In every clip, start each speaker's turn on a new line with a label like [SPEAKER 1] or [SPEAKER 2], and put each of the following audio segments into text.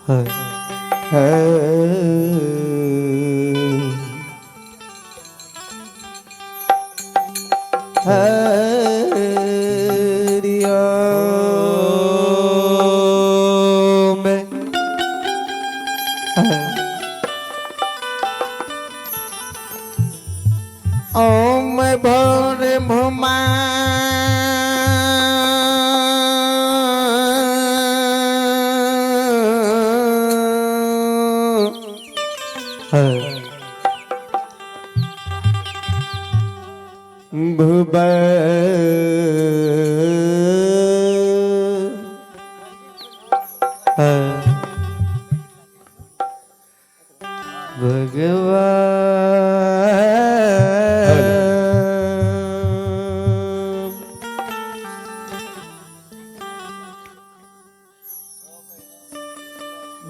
[SPEAKER 1] ओम भोर भुमा भुब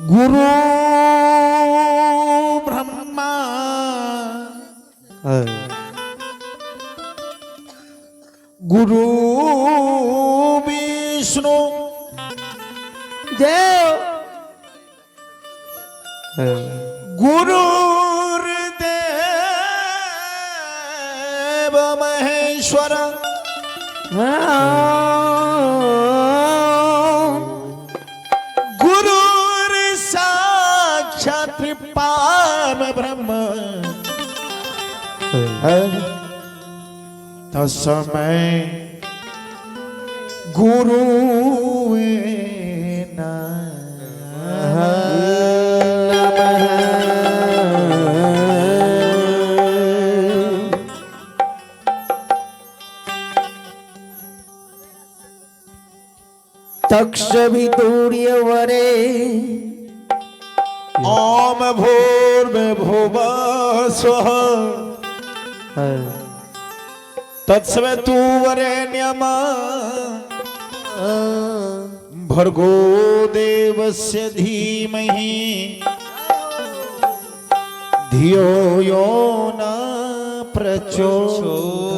[SPEAKER 2] गुरु ब्रह्मा गुरु विष्णु
[SPEAKER 1] देव
[SPEAKER 2] गुरुर्देव महेश्वर गुरुर साक्षात् परम ब्रह्म तस्मै गुरुवे नमः।
[SPEAKER 1] तक्षभितूर्यवरे
[SPEAKER 2] ओम भूर्भुवः स्वः तत्सवितुर्वरेण्यं भर्गो देवस्य धीमहि धियो यो न प्रचोदयात्।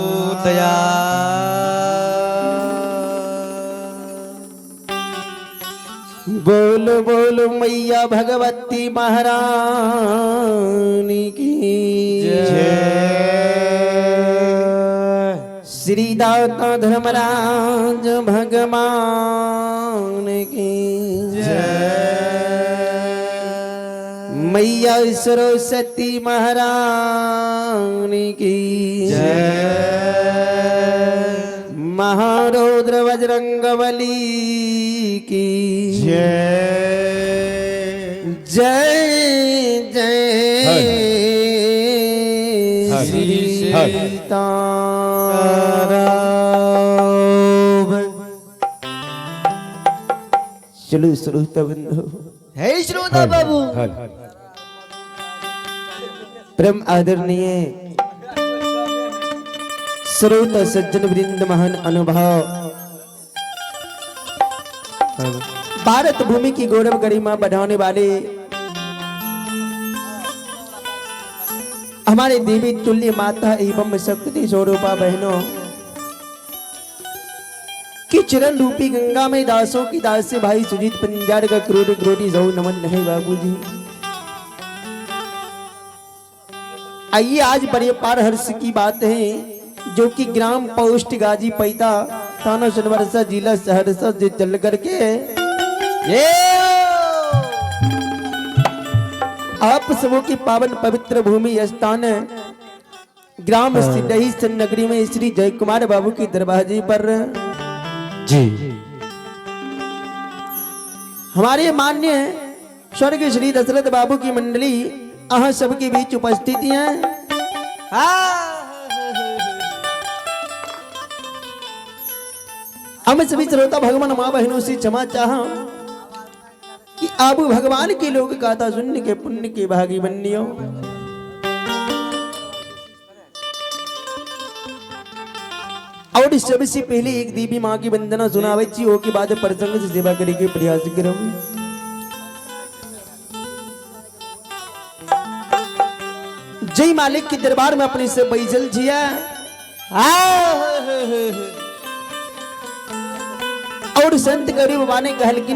[SPEAKER 1] बोल बोल मैया भगवती महारानी की
[SPEAKER 2] जय।
[SPEAKER 1] श्री दाता धर्मराज भगवान की
[SPEAKER 2] जय।
[SPEAKER 1] मैया सरस्वती महारानी की
[SPEAKER 2] जय।
[SPEAKER 1] महारौद्र बजरंगबली की
[SPEAKER 2] जय।
[SPEAKER 1] जय जय श्री सीताराम। चलो श्रोता बंधु,
[SPEAKER 3] हे श्रोता बाबू,
[SPEAKER 1] परम आदरणीय श्रोता सज्जन वृंद महान अनुभव, भारत भूमि की गौरव गरिमा बढ़ाने वाले हमारे देवी तुल्य माता एवं शक्ति स्वरूपा बहनों की चरण रूपी गंगा में दासों की दास से भाई सुजीत पंजाड़ का करोड़ करोड़ी जौ नमन है बाबूजी। आइए आज बड़े पार हर्ष की बात है जो कि ग्राम पोस्ट गाजी पैता थाना सोनवर्षा जिला सहरसा से चल करके आप सबों की पावन पवित्र भूमि स्थान ग्राम सिडही नगरी में श्री जय कुमार बाबू की दरवाजे पर
[SPEAKER 2] जी
[SPEAKER 1] हमारे मान्य स्वर्ग श्री दशरथ बाबू की मंडली अहाँ सबके बीच उपस्थित हैं। हम सभी श्रोता भगवान माँ बहनों से क्षमा चाहा कि आप भगवान के लोग गाथा सुनने के पुण्य के भागी बनियो। और सबसे पहले एक देवी माँ की वंदना सुनावे छी, ओ के बाद प्रसंग से सेवा करे के प्रयास करो। जय मालिक के दरबार में अपने से बैजल जिया और संत गरीब बाबा ने कहल कि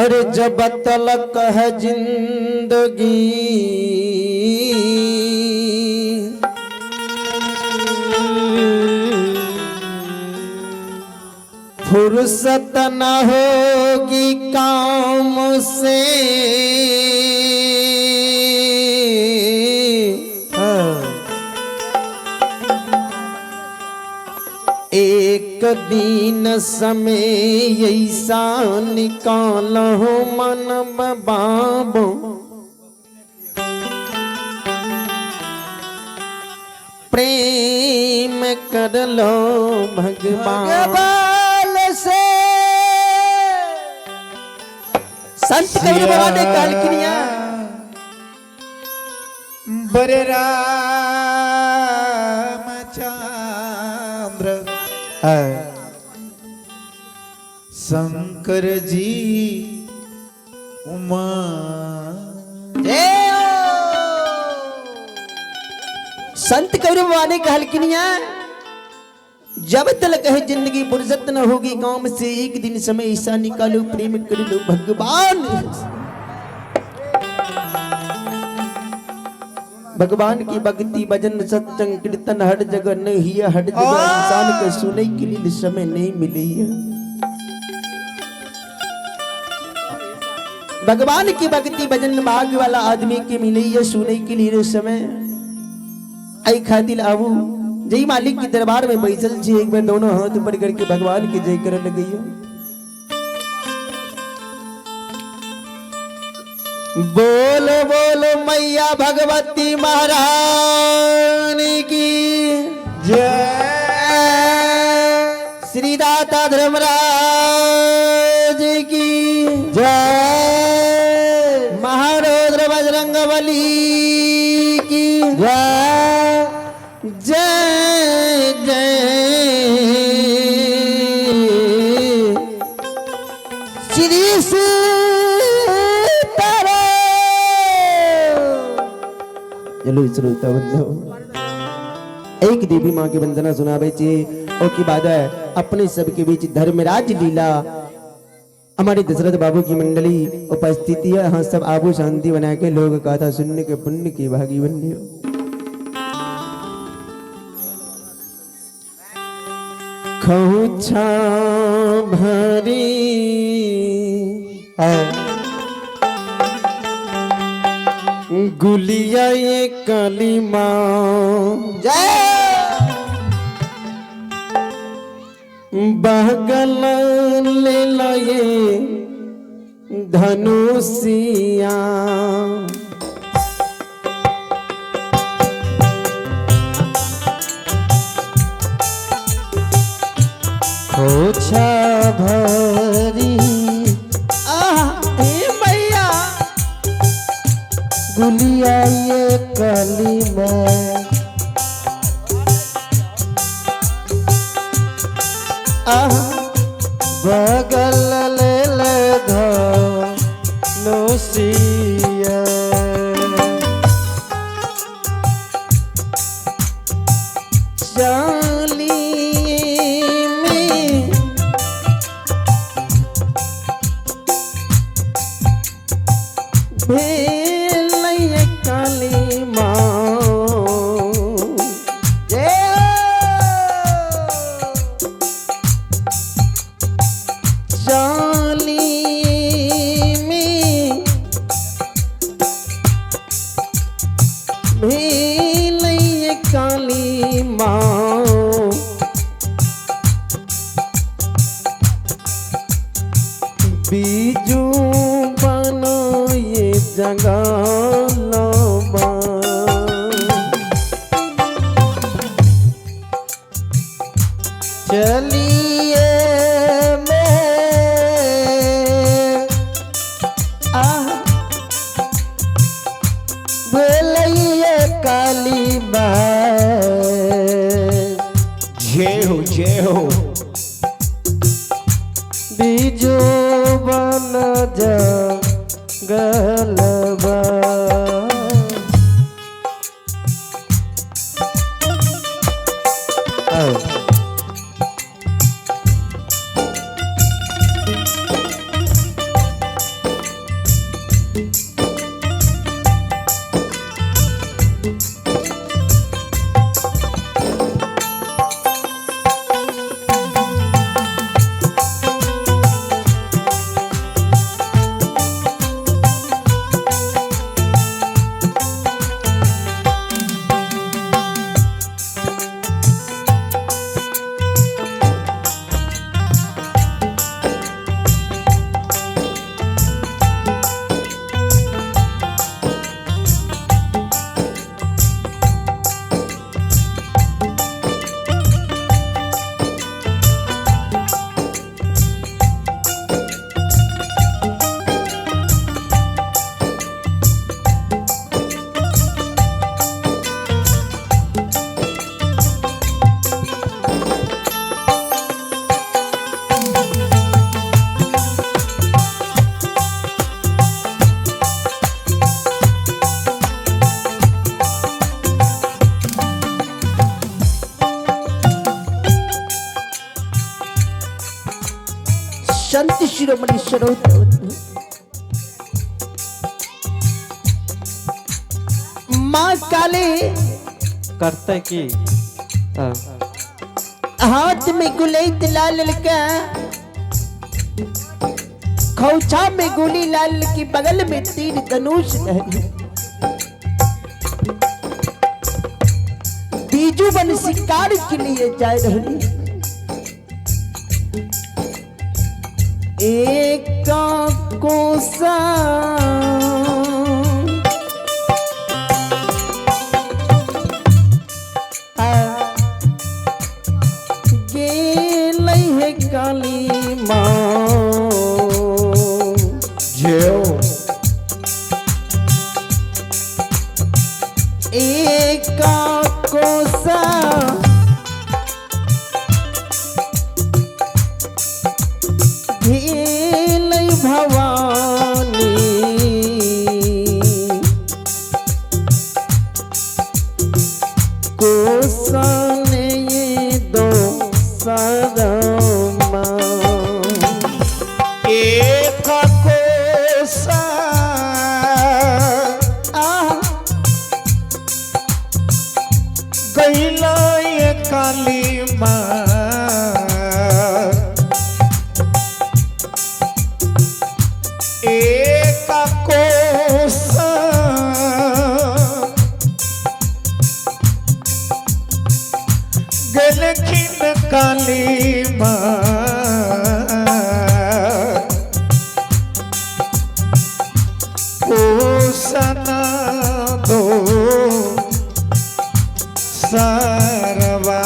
[SPEAKER 1] हर जब तलक है जिंदगी फुर्सत न होगी काम से एक दिन समय ऐसा निकालो मन बाबो प्रेम कर लो भगवान से। संत कबीर बाबा ने काल किया
[SPEAKER 2] बरे रामचंद्र शंकर जी उमा
[SPEAKER 1] संत कबीर बाबा ने कहल किनिया जब तक है जिंदगी फुर्सत न होगी काम से एक दिन समय ऐसा निकालो प्रेम कर लो भगवान। भगवान की भक्ति भजन सत्संग कीर्तन हर जगह नहीं है, हर जगह इंसान को सुनने के लिए समय नहीं मिली है। भगवान की भक्ति भजन भाग वाला आदमी के मिले है सुनने के लिए समय आई खातिर आऊ जय मालिक के दरबार में बैसल जी एक बार दोनों हाथ ऊपर करके भगवान की जय करने लगी हो। बोलो बोलो मैया भगवती महारानी की
[SPEAKER 2] जय
[SPEAKER 1] श्री दाता धर्मराज की
[SPEAKER 2] जय
[SPEAKER 1] महारुद्र बजरंगबली की जय जय श्री चलो श्रोता बंधु एक देवी माँ की वंदना सुनावे चे और की बात है अपने सबके बीच धर्मराज लीला हमारे दशरथ बाबू की मंडली उपस्थिति है। हाँ सब आबू शांति बना के लोग कथा सुनने के पुण्य की भागी बन्ने हो। खौछा भरी गुलिया ये काली माँ जय बहगल ले लाए धनुषिया खोछा भरी मैया गुलिया ये काली माँ बगल ले ले धनुषिया चाली में भेल काली माँ काली माँ बीजू बनो ये जगह लबा चलिए काली
[SPEAKER 2] जय हो
[SPEAKER 1] बीजो बन जा गलबा संत शिरोमणि श्रोता बंधु, माँ काले
[SPEAKER 2] करते की
[SPEAKER 1] हाथ में गुलेत लाल का, खौचा में गोली लाल की, बगल में तीर धनुष लहरी, बीजू बन शिकार के लिए जा रही। एक कोसा गेल है काली माँ
[SPEAKER 2] जेओ
[SPEAKER 1] एक कोसा भेल भवानी, कोसा ने ये दो सरमा,
[SPEAKER 2] एक कोसा गैला ये काली माँ, एक कोसा गलखिन काली माँ, कोसना दो सरवा।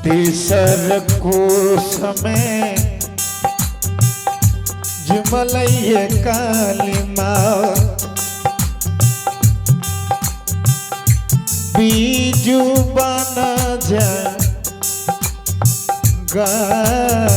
[SPEAKER 2] तीसर कोस में जुमलैये काली माँ, बीजू बना जा गालमा,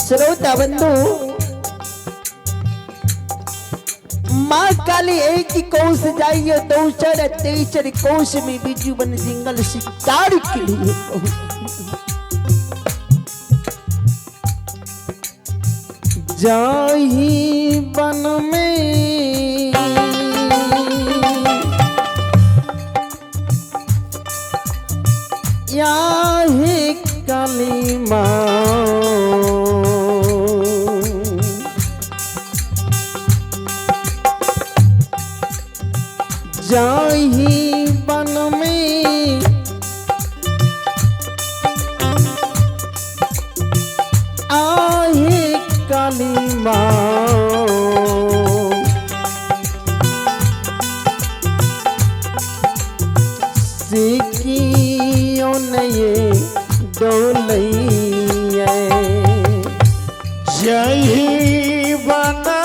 [SPEAKER 1] श्रोता बंधु, माँ काली एक ही कोस जाइए, दूसर तीसर कोस में बिजू बन सिंगल शिकार के लिए जाही बन में या है काली माँ, जाही बन में आहे काली माँ, सिकियों ने ये डोलैया
[SPEAKER 2] जही बना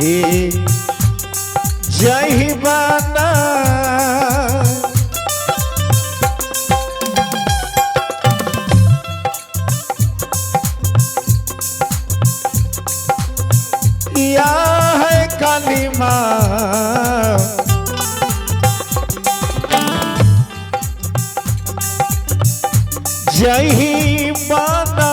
[SPEAKER 2] ही जही बना या है काली माँ जही बना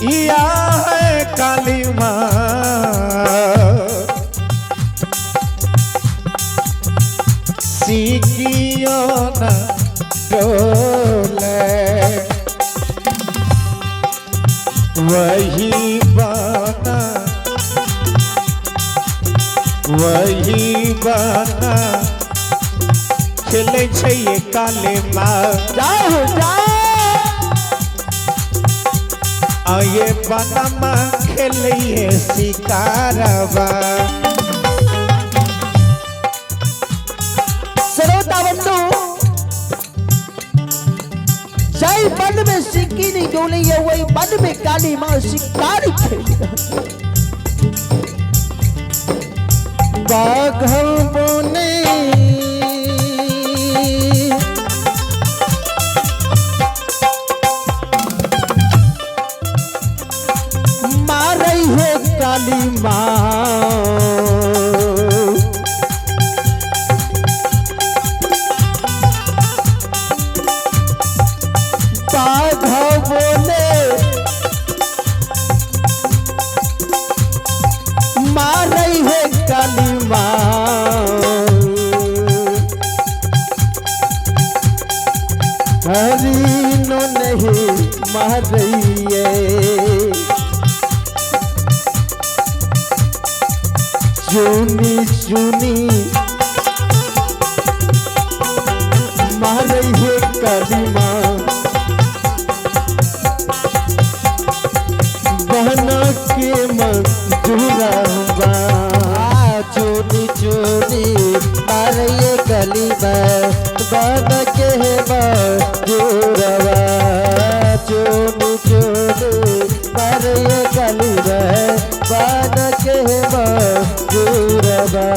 [SPEAKER 2] या है काली माँ सीखियो न डोले वही बना खेले छै ये काले माँ
[SPEAKER 1] जाओ जाओ
[SPEAKER 2] ये बनमा खेले ये शिकारवा
[SPEAKER 1] श्रोता बंधु जय वन में सिक्की नहीं डोली है वही वन में काली माँ शिकारी खेलेगा
[SPEAKER 2] बाघल बोने
[SPEAKER 1] मार रही है काली माँ बाघ बोले मार रही है काली हरीनो नहीं मार रही है चुनी चुनी मार रही है काली माँ बहना के मंजूरा
[SPEAKER 3] चोरी चोरी मारिए गली में बन के मजूरवा चोरी चोरी मारिए गली में बन के मजूरवा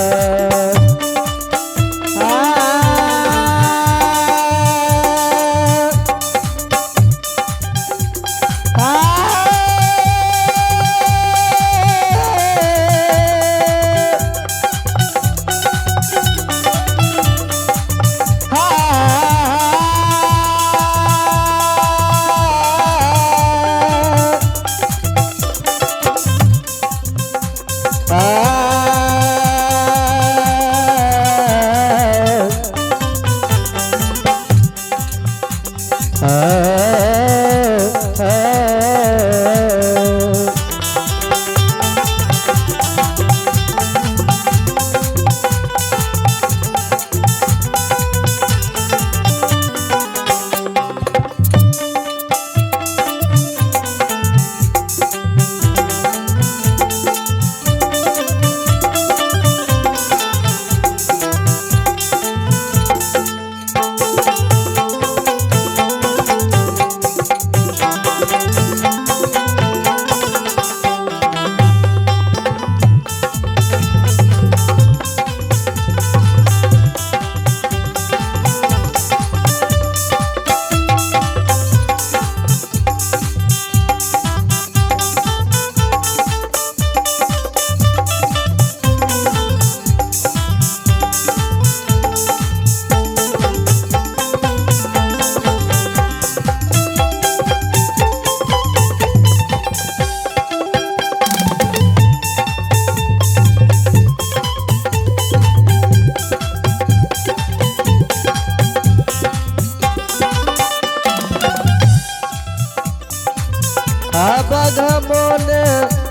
[SPEAKER 3] बघमोन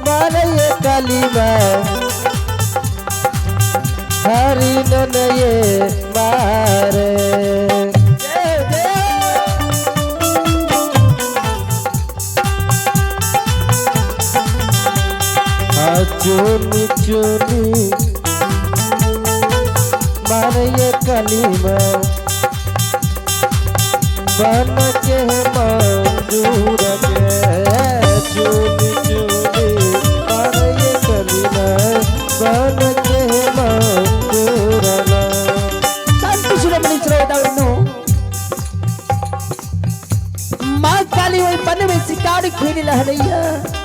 [SPEAKER 3] मारिए काली माँ हरिन ये मारे चुनी चुनी मारिए काली माँ बन के मंजूर के चुनी चुनी मारे ये कली में बन के मंजूर ना
[SPEAKER 1] शांति शिरोमणि श्रोतागणों, माँ काली वही वन में शिकार खेल रही है।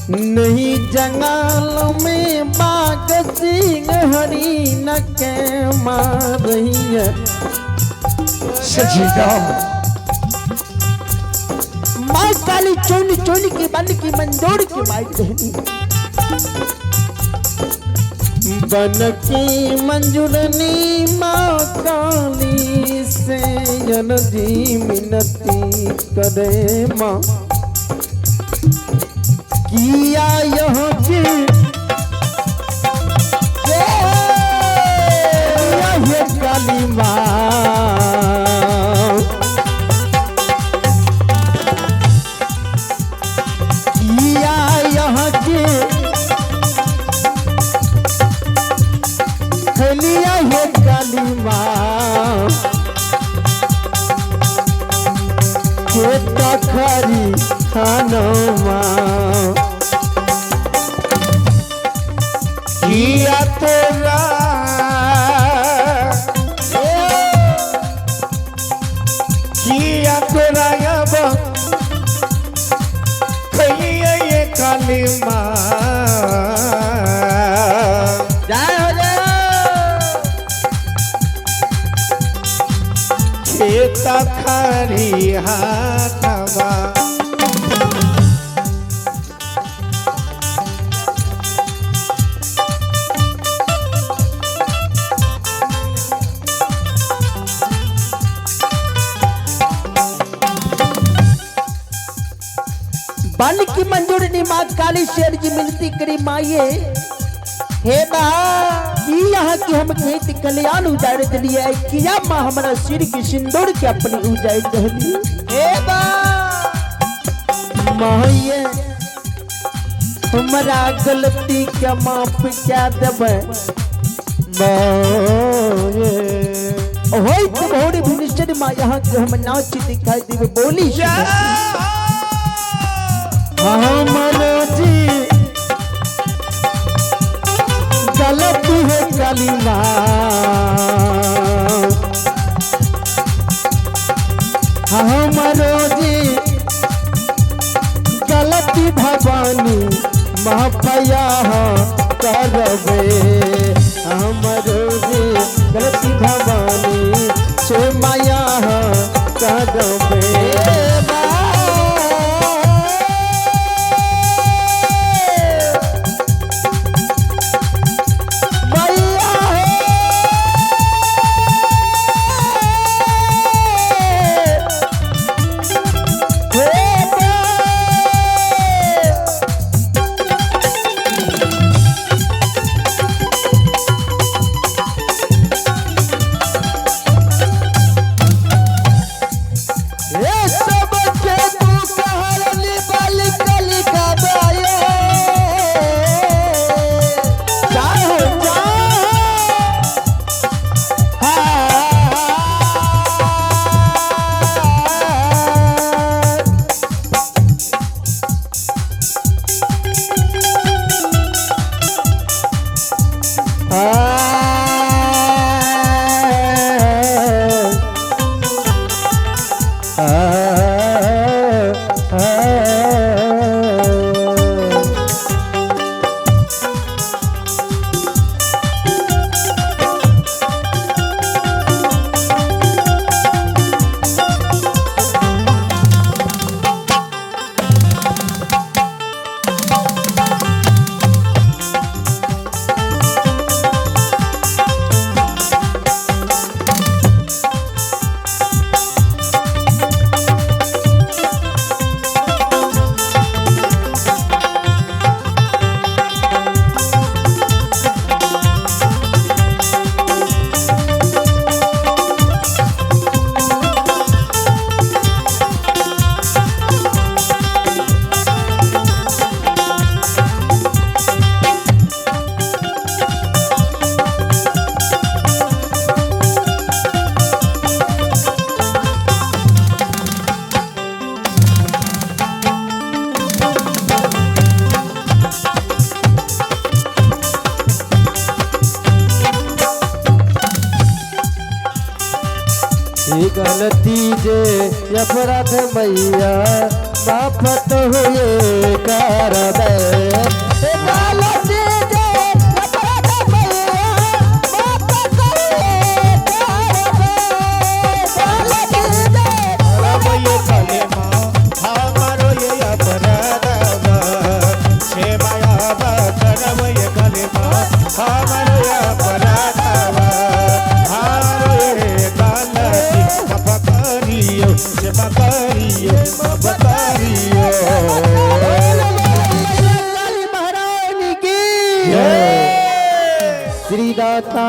[SPEAKER 1] नहीं जंगल में बाघ सिंह हरिन के मार रही है। माँ काली चोली चोली की बन की मंजोड़ की माइक रहनी। बन की मंजूरनी माँ काली से जी मिनती करे माँ किया यहाँ की ये काली माँ किया यहाँ की लिया ये काली माँ के खरी खानो माँ
[SPEAKER 2] किया तेरा किया तेरा अब खैलिया ये काली माँ
[SPEAKER 1] जय हो जय
[SPEAKER 2] खेत खरी हाथवा
[SPEAKER 1] बन की मंजूरी माँ काली शेर जी मिलती करी माये हे बा की यहाँ की हम खेत कल्याण उजाड़ दिलिए किया माँ हमारा सिर की सिंदूर के अपनी उजाड़ दहली। हे बा माये हमारा गलती क्या माफ क्या देवे होई तो भोड़ी भुनिश्चर माँ यहाँ के हम नाची दिखाई देवे बोली
[SPEAKER 3] हमरो जी गलती है काली माँ हमरो जी गलती भवानी माफया करबे हमरो जी गलती भवानी से माया करबे गलती जे अपराध मैया माफ तो हुए कर दे गलती जे अपराध मैया माफ तो हुए कर दे गलती जे
[SPEAKER 2] करब ये कलेमा हमारो ये अपराधवा क्षमायाबा करब ये कलेमा हमारो ये अपराधवा हमारो ये गलती माफ करियो क्षमा करियो माफ करियो
[SPEAKER 3] काली महारानी की
[SPEAKER 2] जय।
[SPEAKER 3] श्री दाता